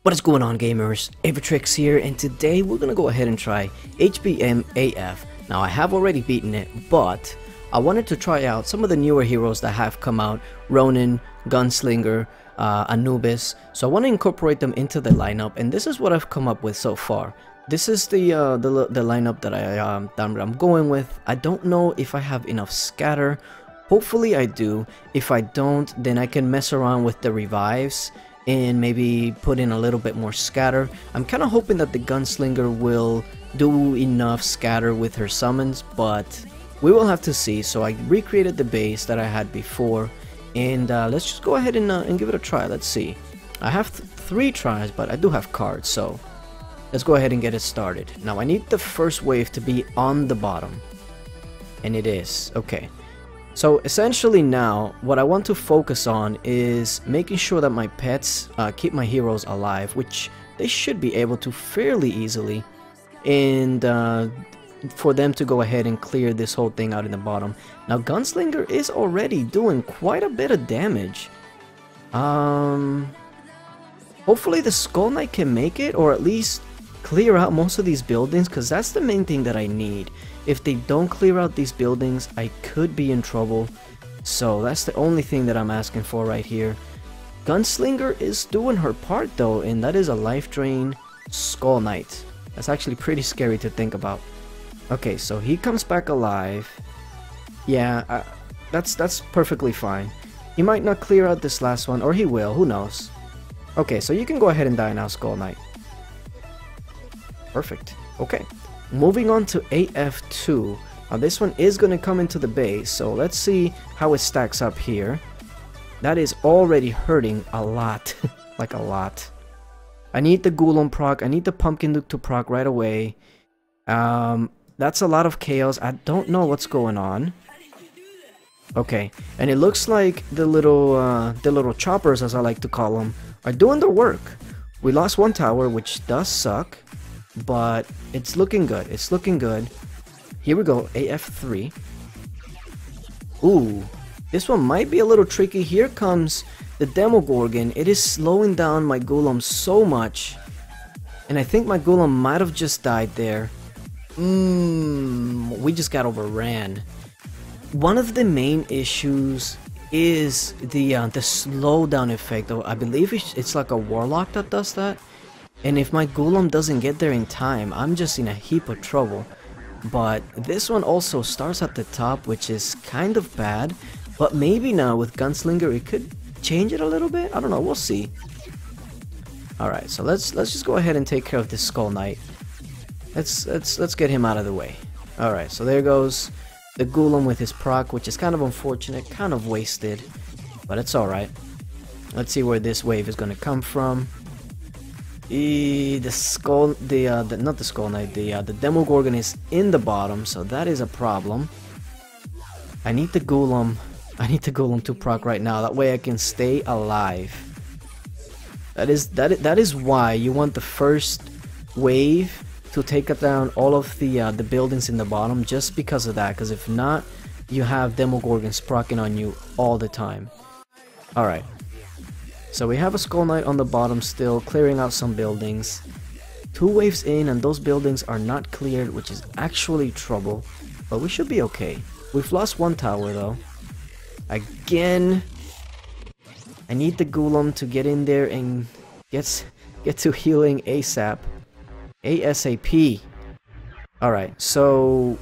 What is going on, gamers? Aevatrex here, and today we're gonna go ahead and try HBM AF. Now, I have already beaten it, but I wanted to try out some of the newer heroes that have come out: Ronin, Gunslinger, Anubis. So I want to incorporate them into the lineup, and this is what I've come up with so far. This is the lineup that I'm going with. I don't know if I have enough scatter. Hopefully I do. If I don't, then I can mess around with the revives and maybe put in a little bit more scatter. I'm kind of hoping that the Gunslinger will do enough scatter with her summons, but we will have to see. So I recreated the base that I had before, and let's just go ahead and give it a try. Let's see. I have 3 tries, but I do have cards, so let's go ahead and get it started. Now I need the first wave to be on the bottom, and it is. Okay. So essentially now, what I want to focus on is making sure that my pets keep my heroes alive, which they should be able to fairly easily, and for them to go ahead and clear this whole thing out in the bottom. Now Gunslinger is already doing quite a bit of damage. Hopefully the Skull Knight can make it, or at least clear out most of these buildings, because that's the main thing that I need. If they don't clear out these buildings, I could be in trouble. So that's the only thing that I'm asking for right here. Gunslinger is doing her part though, and that is a life drain Skull Knight. That's actually pretty scary to think about. Okay, so he comes back alive. Yeah, that's perfectly fine. He might not clear out this last one, or he will, who knows. Okay, so you can go ahead and die now, Skull Knight. Perfect. Okay. Moving on to AF2. Now this one is going to come into the base, so let's see how it stacks up here. That is already hurting a lot. Like a lot. I need the Golem proc. I need the Pumpkin Duke to proc right away. That's a lot of chaos. I don't know what's going on. Okay, and it looks like the little choppers, as I like to call them, are doing their work. We lost one tower, which does suck, but it's looking good. It's looking good. Here we go, AF3. Ooh, this one might be a little tricky. Here comes the Demogorgon. It is slowing down my Golem so much, and I think my Golem might have just died there. We just got overran. One of the main issues is the slowdown effect. I believe it's like a Warlock that does that. And if my Golem doesn't get there in time, I'm just in a heap of trouble. But this one also starts at the top, which is kind of bad. But maybe now with Gunslinger it could change it a little bit. I don't know, we'll see. Alright, so let's just go ahead and take care of this Skull Knight. Let's get him out of the way. Alright, so there goes the Golem with his proc, which is kind of unfortunate, kind of wasted. But it's alright. Let's see where this wave is gonna come from. The Skull, not the Skull Knight, the Demogorgon is in the bottom, so that is a problem. I need the Golem to proc right now. That way I can stay alive. That is why you want the first wave to take down all of the buildings in the bottom, just because of that. Because if not, you have Demogorgons proccing on you all the time. All right. So we have a Skull Knight on the bottom still, clearing out some buildings. 2 waves in and those buildings are not cleared, which is actually trouble. But we should be okay. We've lost 1 tower though. Again, I need the Golem to get in there and get to healing ASAP. ASAP. Alright, so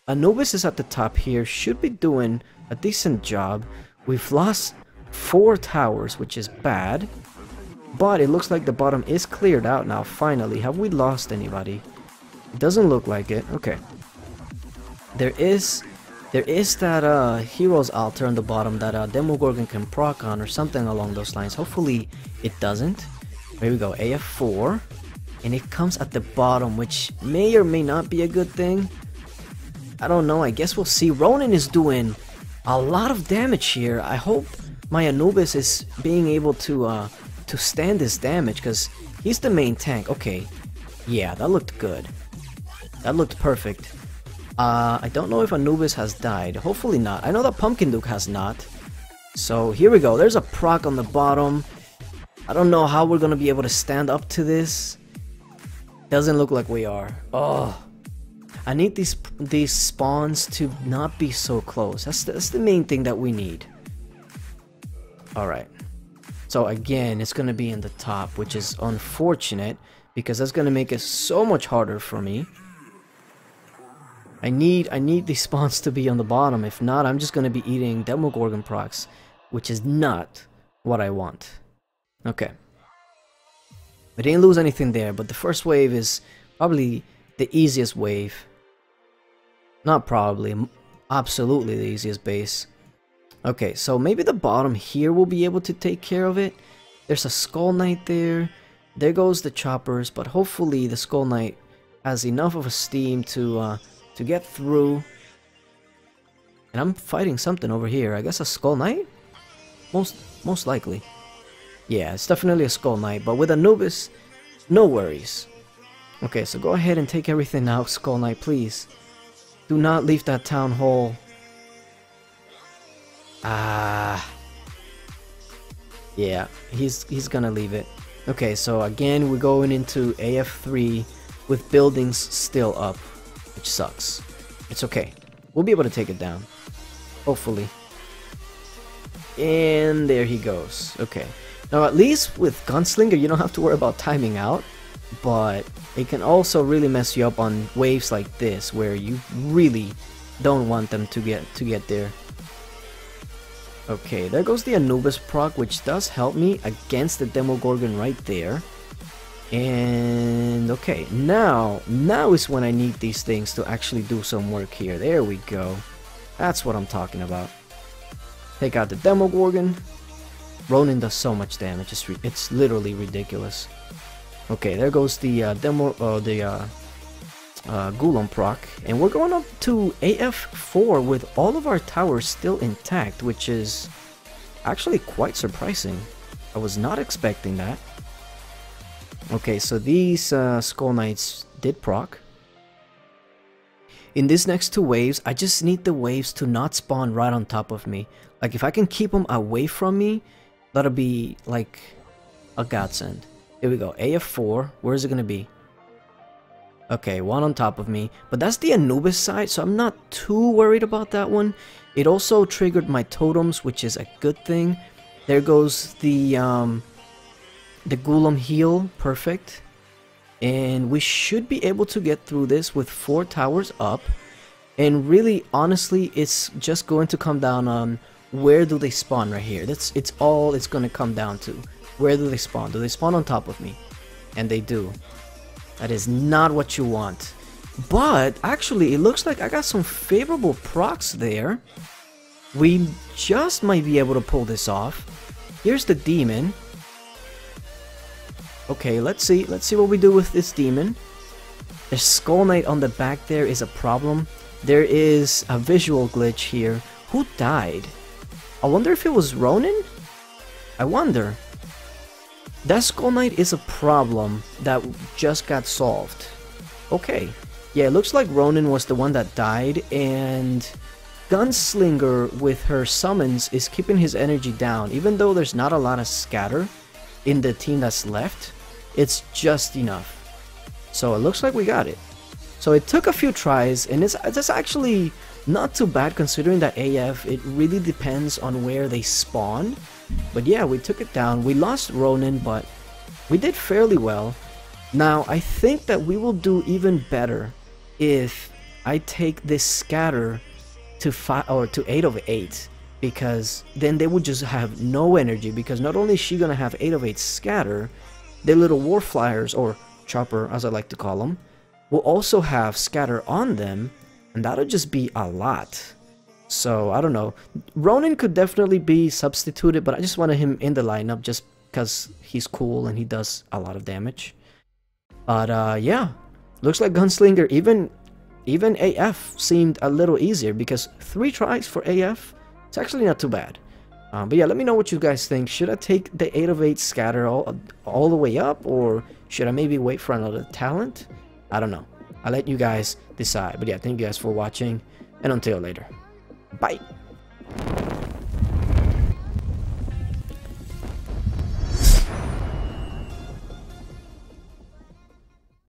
Anubis is at the top here, should be doing a decent job. We've lost 4 towers, which is bad, but it looks like the bottom is cleared out now. Finally, have we lost anybody? It doesn't look like it. Okay, there is that hero's altar on the bottom that Demogorgon can proc on, or something along those lines. Hopefully it doesn't. There we go, AF4, and it comes at the bottom, which may or may not be a good thing. I don't know, I guess we'll see. Ronin is doing a lot of damage here. I hope my Anubis is being able to stand this damage, because he's the main tank. Okay, yeah, that looked good. That looked perfect. I don't know if Anubis has died. Hopefully not. I know that Pumpkin Duke has not. So here we go. There's a proc on the bottom. I don't know how we're gonna be able to stand up to this. Doesn't look like we are. Oh, I need these spawns to not be so close. That's the main thing that we need. All right. So again, it's gonna be in the top, which is unfortunate because that's gonna make it so much harder for me. I need these spawns to be on the bottom. If not, I'm just gonna be eating Demogorgon procs, which is not what I want. Okay. We didn't lose anything there, but the first wave is probably the easiest wave. Not probably, absolutely the easiest base. Okay, so maybe the bottom here will be able to take care of it. There's a Skull Knight there. There goes the choppers, but hopefully the Skull Knight has enough of a steam to get through. And I'm fighting something over here. I guess a Skull Knight? Most likely. Yeah, it's definitely a Skull Knight, but with Anubis, no worries. Okay, so go ahead and take everything out, Skull Knight, please. Do not leave that town hall. Yeah, he's gonna leave it. Okay, so again, we're going into AF3 with buildings still up, which sucks. It's okay. We'll be able to take it down. Hopefully. And there he goes. Okay. Now, at least with Gunslinger, you don't have to worry about timing out, but it can also really mess you up on waves like this, where you really don't want them to get there. Okay, there goes the Anubis proc, which does help me against the Demogorgon right there. And okay, now is when I need these things to actually do some work here. There we go. That's what I'm talking about. Take out the Demogorgon. Ronin does so much damage, it's literally ridiculous. Okay, there goes the Golem proc, and we're going up to AF4 with all of our towers still intact, which is actually quite surprising. I was not expecting that. Okay, so these Skull Knights did proc. In these next two waves, I just need the waves to not spawn right on top of me. Like, if I can keep them away from me, that'll be like a godsend. Here we go, AF4, where is it gonna be? Okay, one on top of me, but that's the Anubis side, so I'm not too worried about that one. It also triggered my totems, which is a good thing. There goes the Golem heal, perfect. And we should be able to get through this with 4 towers up. And really, honestly, it's just going to come down on where do they spawn right here. It's all it's going to come down to. Where do they spawn? Do they spawn on top of me? And they do. That is not what you want. But actually, it looks like I got some favorable procs there. We just might be able to pull this off. Here's the demon. Okay, let's see what we do with this demon. The Skull Knight on the back there is a problem. There is a visual glitch here. Who died? I wonder if it was Ronin? I wonder. That Skull Knight is a problem that just got solved. Okay. Yeah, it looks like Ronin was the one that died, and Gunslinger with her summons is keeping his energy down. Even though there's not a lot of scatter in the team that's left, it's just enough. So it looks like we got it. So it took a few tries, and it's actually not too bad considering that AF, it really depends on where they spawn. But yeah, we took it down. We lost Ronin, but we did fairly well. Now, I think that we will do even better if I take this scatter to 5 or to 8 of 8, because then they would just have no energy, because not only is she gonna have 8 of 8 scatter, their little war flyers, or chopper as I like to call them, will also have scatter on them, and that'll just be a lot. So I don't know, Ronin could definitely be substituted, but I just wanted him in the lineup just because he's cool and he does a lot of damage. But yeah, looks like Gunslinger, even AF seemed a little easier, because 3 tries for AF, it's actually not too bad. But yeah, let me know what you guys think. Should I take the 8 of 8 scatter all the way up, or should I maybe wait for another talent? I don't know. I'll let you guys decide. But yeah, thank you guys for watching, and until later. Bye!